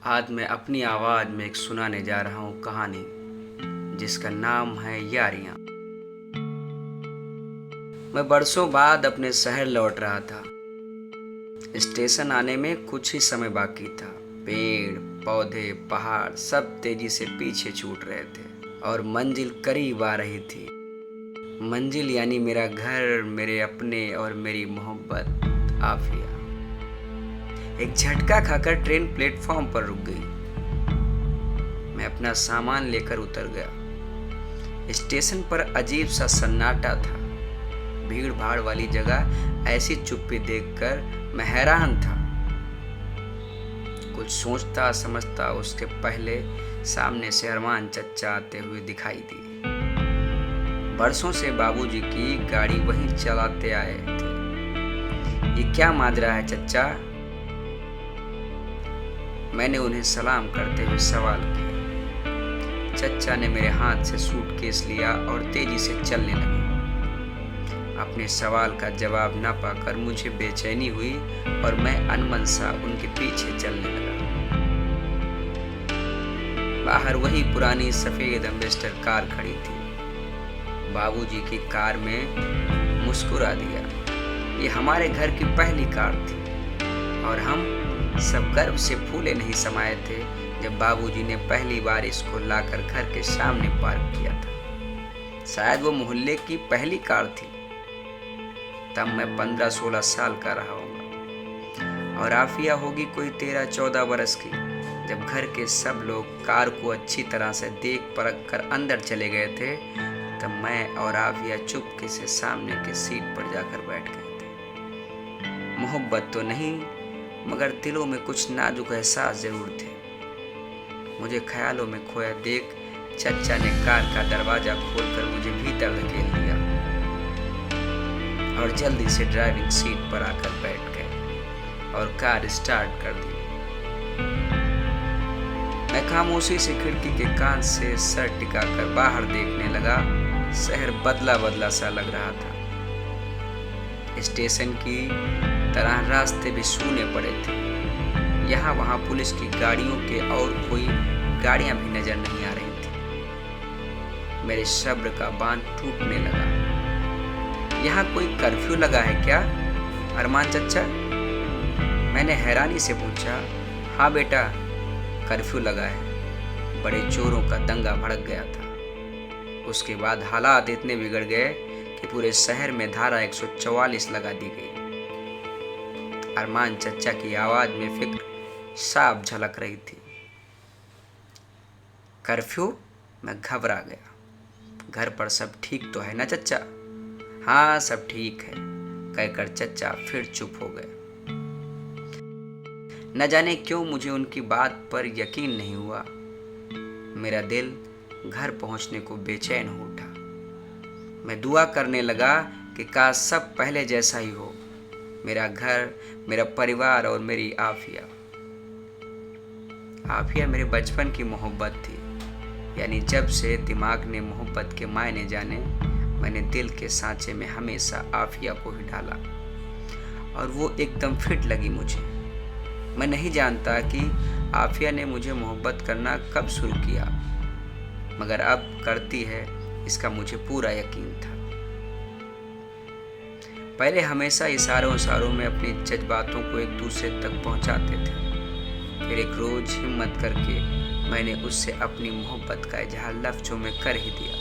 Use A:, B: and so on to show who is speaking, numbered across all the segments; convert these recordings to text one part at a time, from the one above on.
A: आज मैं अपनी आवाज़ में एक सुनाने जा रहा हूँ कहानी जिसका नाम है यारियाँ। मैं बरसों बाद अपने शहर लौट रहा था। स्टेशन आने में कुछ ही समय बाकी था। पेड़ पौधे पहाड़ सब तेजी से पीछे छूट रहे थे और मंजिल करीब आ रही थी। मंजिल यानी मेरा घर, मेरे अपने और मेरी मोहब्बत आफिया। एक झटका खाकर ट्रेन प्लेटफॉर्म पर रुक गई। मैं अपना सामान लेकर उतर गया। स्टेशन पर अजीब सा सन्नाटा था। भीड़ भाड़ वाली जगह ऐसी चुप्पी देखकर मैं हैरान था। कुछ सोचता समझता उसके पहले सामने से अरमान चचा आते हुए दिखाई दिए। बरसों से बाबूजी की गाड़ी वहीं चलाते आए थे। ये क्या माजरा है चचा? मैंने उन्हें सलाम करते हुए सवाल किया। चचा ने मेरे हाथ से सूटकेस लिया और तेजी से चलने लगे। अपने सवाल का जवाब न पाकर मुझे बेचैनी हुई और मैं अनमन सा उनके पीछे चलने लगा। बाहर वही पुरानी सफेद एम्बेसडर कार खड़ी थी। बाबूजी की कार में मुस्कुरा दिया। ये हमारे घर की पहली कार थी और हम सब गर्व से फूले नहीं समाये थे जब बाबूजी ने पहली बार इसको लाकर घर के सामने पार्क किया था। शायद वो मोहल्ले की पहली कार थी। तब मैं 15-16 साल का रहा होगा और आफिया होगी कोई 13-14 बरस की। जब घर के सब लोग कार को अच्छी तरह से देख परख कर अंदर चले गए थे तब मैं और आफिया चुपके से सामने के सीट पर जाकर बैठ गए थे। मोहब्बत तो नहीं मगर दिलों में कुछ नाजुक एहसास जरूर थे। मुझे ख्यालों में खोया देख चचा ने कार का दरवाजा खोलकर मुझे भीतर धकेल दिया और जल्दी से ड्राइविंग सीट पर आकर बैठ गए और कार स्टार्ट कर दी। मैं खामोशी से खिड़की के कांच से सर टिकाकर बाहर देखने लगा। शहर बदला बदला सा लग रहा था। स्टेशन की तरह रास्ते भी सूने पड़े थे। यहाँ वहाँ पुलिस की गाड़ियों के और कोई गाड़ियाँ भी नजर नहीं आ रही थी। मेरे सब्र का बांध टूटने लगा। यहाँ कोई कर्फ्यू लगा है क्या अरमान चचा? मैंने हैरानी से पूछा। हाँ बेटा, कर्फ्यू लगा है। बड़े चोरों का दंगा भड़क गया था। उसके बाद हालात इतने बिगड़ गए कि पूरे शहर में धारा 144 लगा दी गई। अरमान चचा की आवाज में फिक्र साफ झलक रही थी। कर्फ्यू? मैं घबरा गया। घर पर सब ठीक तो है ना चचा? हाँ सब ठीक है, कहकर चचा फिर चुप हो गए। न जाने क्यों मुझे उनकी बात पर यकीन नहीं हुआ। मेरा दिल घर पहुंचने को बेचैन हो उठा। मैं दुआ करने लगा कि काश सब पहले जैसा ही हो। मेरा घर, मेरा परिवार और मेरी आफिया। आफिया मेरे बचपन की मोहब्बत थी। यानी जब से दिमाग ने मोहब्बत के मायने जाने, मैंने दिल के सांचे में हमेशा आफिया को ही डाला और वो एकदम फिट लगी मुझे। मैं नहीं जानता कि आफिया ने मुझे मोहब्बत करना कब शुरू किया, मगर अब करती है इसका मुझे पूरा यकीन था। पहले हमेशा इशारों में अपनी जज्बातों को एक दूसरे तक पहुंचाते थे। फिर एक रोज हिम्मत करके मैंने उससे अपनी मोहब्बत का इजहार लफ्जों में कर ही दिया।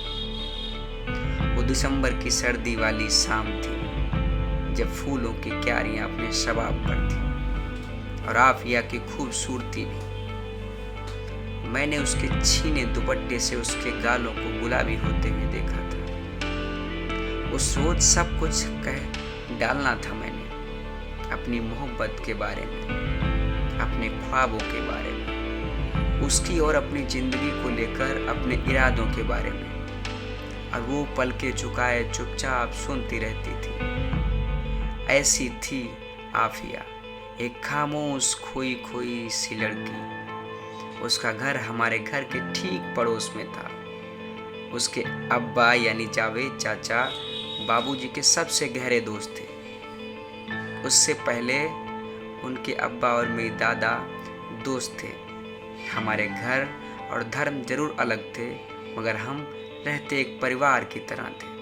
A: वो दिसंबर की सर्दी वाली शाम थी जब फूलों की क्यारियां अपने शबाब पर थी और आफिया की खूबसूरती भी। मैंने उसके छीने दुपट्टे से उसके गालों को गुलाबी होते हुए देखा था। उस रोज सब कुछ कह डालना था मैंने अपनी मोहब्बत के बारे में, अपने ख्वाबों के बारे में, उसकी और अपनी जिंदगी को लेकर अपने इरादों के बारे में। और वो पलके झुकाए चुपचाप सुनती रहती थी। ऐसी थी आफिया, एक खामोश खोई खोई सी लड़की। उसका घर हमारे घर के ठीक पड़ोस में था। उसके अब्बा यानी जावेद चाचा बाबूजी के सबसे गहरे दोस्त थे। उससे पहले उनके अब्बा और मेरी दादा दोस्त थे। हमारे घर और धर्म जरूर अलग थे, मगर हम रहते एक परिवार की तरह थे।